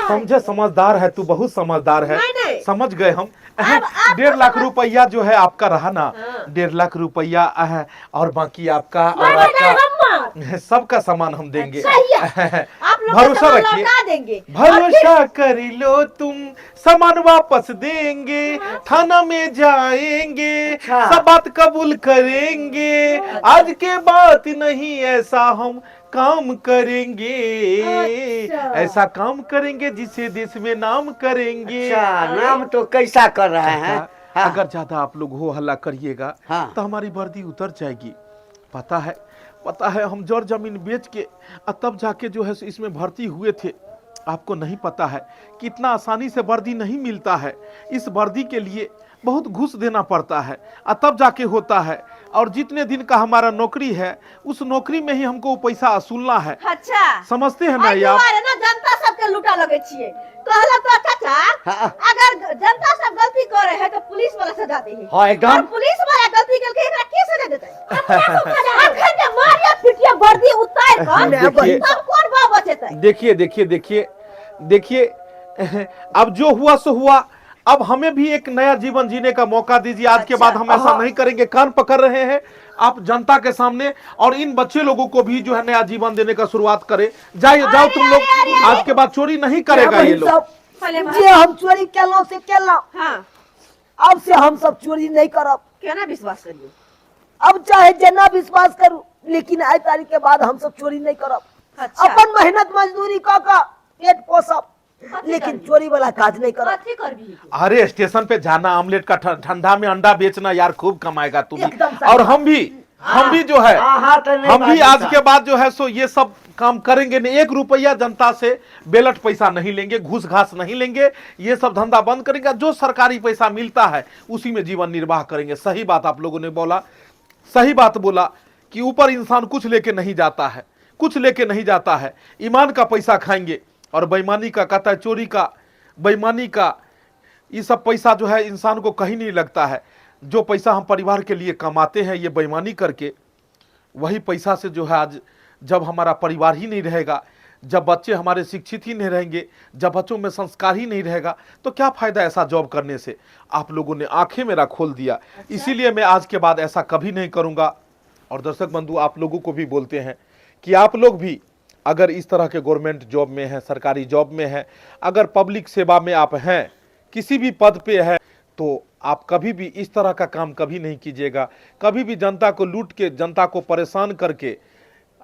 समझे, समझदार है तू, बहुत समझदार है।
नहीं, नहीं।
समझ गए हम।
अब आप
1.5 लाख रुपया जो है आपका रहा ना,
हाँ।
1.5 लाख रुपया और बाकी आपका और
मार
आपका
हमार
सबका सामान हम देंगे।
सही है। आप लोग
भरोसा
का
रखिए,
लौटा देंगे।
भरोसा कर लो तुम, सामान वापस देंगे, थाना में जाएंगे,
अच्छा।
सब बात कबूल करेंगे। आज के बाद नहीं ऐसा हम काम करेंगे,
अच्छा।
ऐसा काम करेंगे जिसे देश में नाम करेंगे।
अच्छा, नाम तो कैसा कर रहे हैं?
काका,
हाँ।
अगर ज्यादा आप लोग हो हल्ला करिएगा
हाँ।
तो हमारी वर्दी उतर जाएगी। पता है हम जड़ जमीन बेच के तब जाके जो है इसमें भर्ती हुए थे। आपको नहीं पता है कितना आसानी से वर्दी नहीं मिलता है। इस वर्दी के लिए बहुत घूस देना पड़ता है तब जाके होता है। और जितने दिन का हमारा नौकरी है उस नौकरी में ही हमको वो पैसा वसूलना है।
अच्छा
समझते हैं ना
आई
ये आप?
दुआरे ना जनता सबके लूटा लगे छिए। कहला तो चाचा,
हाँ।
अगर जनता सब गलती करे है तो पुलिस वाला सजा दे है।
हाँ, एकदम।
और पुलिस वाला गलती करके एकरा के सजा देता है? अखन जे मारिया पिटिया वर्दी उतार कर
देखिए।
तब कौन भाव बचेतै?
देखिए देखिए देखिए देखिए, अब जो हुआ सो हुआ। अब हमें भी एक नया जीवन जीने का मौका दीजिए। आज के बाद हम ऐसा नहीं करेंगे। कान पकड़ रहे हैं आप जनता के सामने, और इन बच्चे लोगों को भी जो है नया जीवन देने का शुरुआत करें। जाओ तुम लोग, आज के बाद चोरी नहीं करेगा ये लोग।
पहले
जे हम चोरी केलौ से केलौ,
हां
अब से हम सब चोरी नहीं करब।
केना विश्वास करियो?
अब चाहे जना विश्वास करू, लेकिन आई तारीख के बाद हम सब चोरी नहीं करब।
अच्छा।
अपन मेहनत मजदूरी क के पेट पोसब, लेकिन चोरी वाला काज नहीं करब।
कथी करबी?
अरे स्टेशन पे जाना, आमलेट का ठंडा में अंडा बेचना, यार खूब कमाएगा तू भी।
एकदम सही
और हम भी जो है,
हाँ, तो नहीं
हम भी
बात
आज
होता।
के बाद जो है सो ये सब काम करेंगे नहीं। 1 रुपया जनता से बेलट पैसा नहीं लेंगे, घूस घास नहीं लेंगे। ये सब धंधा बंद करेंगे। जो सरकारी पैसा मिलता है उसी में जीवन निर्वाह करेंगे। सही बात आप लोगों ने बोला, सही बात बोला कि ऊपर इंसान कुछ लेके नहीं जाता है, कुछ लेके नहीं जाता है। ईमान का पैसा खाएंगे और बेईमानी का, कहता है चोरी का, बेईमानी का, ये सब पैसा जो है इंसान को कहीं नहीं लगता है। जो पैसा हम परिवार के लिए कमाते हैं ये बेईमानी करके, वही पैसा से जो है आज जब हमारा परिवार ही नहीं रहेगा, जब बच्चे हमारे शिक्षित ही नहीं रहेंगे, जब बच्चों में संस्कार ही नहीं रहेगा, तो क्या फायदा ऐसा जॉब करने से। आप लोगों ने आंखें मेरा खोल दिया। इसीलिए मैं आज के बाद ऐसा कभी नहीं करूंगा। और दर्शक बंधु, आप लोगों को भी बोलते हैं कि आप लोग भी अगर इस तरह के गवर्नमेंट जॉब में हैं, सरकारी जॉब में हैं, अगर पब्लिक सेवा में आप हैं, किसी भी पद पे है, तो आप कभी भी इस तरह का काम कभी नहीं कीजिएगा। कभी भी जनता को लूट के, जनता को परेशान करके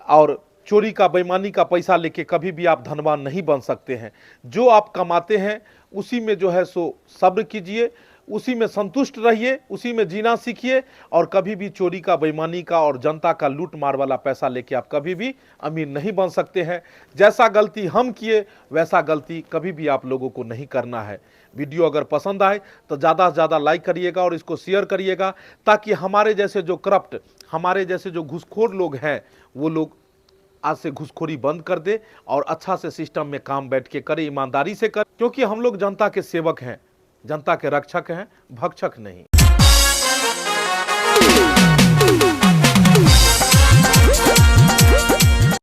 और चोरी का, बेईमानी का पैसा लेके कभी भी आप धनवान नहीं बन सकते हैं। जो आप कमाते हैं उसी में जो है सो सब्र कीजिए, उसी में संतुष्ट रहिए, उसी में जीना सीखिए, और कभी भी चोरी का, बेईमानी का और जनता का लूट मार वाला पैसा लेके आप कभी भी अमीर नहीं बन सकते हैं। जैसा गलती हम किए वैसा गलती कभी भी आप लोगों को नहीं करना है। वीडियो अगर पसंद आए तो ज़्यादा से ज़्यादा लाइक करिएगा और इसको शेयर करिएगा, ताकि हमारे जैसे जो करप्ट, हमारे जैसे जो घूसखोर लोग हैं, वो लोग आज से घूसखोरी बंद कर दे और अच्छा से सिस्टम में काम बैठ के करे, ईमानदारी से कर, क्योंकि हम लोग जनता के सेवक हैं, जनता के रक्षक हैं, भक्षक नहीं।